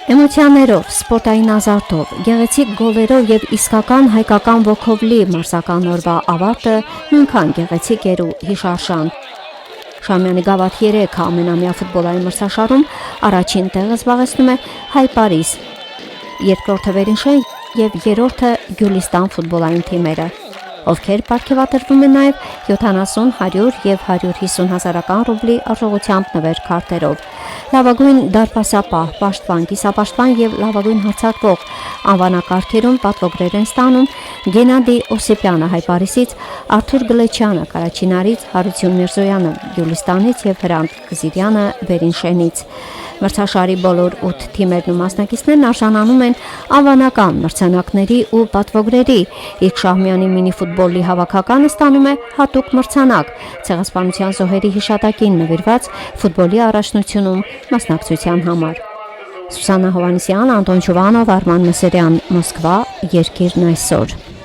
Էմոցիաներով, սպորտային ազարտով, գեղեցիկ գոլերով եւ իսկական հայկական ոգով լի մարզական օրվա ավարտը նույնքան գեղեցիկ էր ու հիշարժան։ Շամյանի գավաթ 3 ամենամյա ֆուտբոլային մրցաշարում առաջին տեղը զբաղեցնում է Հայ Պարիս, երկրորդը Վերինշեն եւ երրորդը Գյուլիստան ֆուտբոլային թիմերը, ովքեր պարգևատրվում են նաեւ 70, 100 եւ 150 հազարական ռուբլի արժողությամբ նվեր քարտերով։ Լավագույն դարպասապահ, պաշտպան, կիսապաշտպան եւ լավագույն հարձակվող անվանակարգերում պատվոգրեր են ստանում Գենադի Օսիպյանը Հայ Պարիսից, Արթուր Գլեչյանը Կարաչինարից, Հարություն Միրզոյանը Գյուլիստանից եւ Հրանտ Գզիրյանը Վերինշենից։ Մրցաշարի բոլոր 8 թիմերն ու մասնակիցներն արժանանում են անվանական մրցանակների ու պատվոգրերի, իսկ Շահմյանի մինի-ֆուտբոլի հավաքականը ստանում է հատուկ մրցանակ ցեղասպանության զոհերի հիշատակին նվիրված ֆուտբոլի առաջնությունում մասնակցության համար։ Սուսաննա Հովհաննիսյան, Անդոն Ջովանով, Արման Մսերյան, Մոսկվա, Երկիրն այսօր։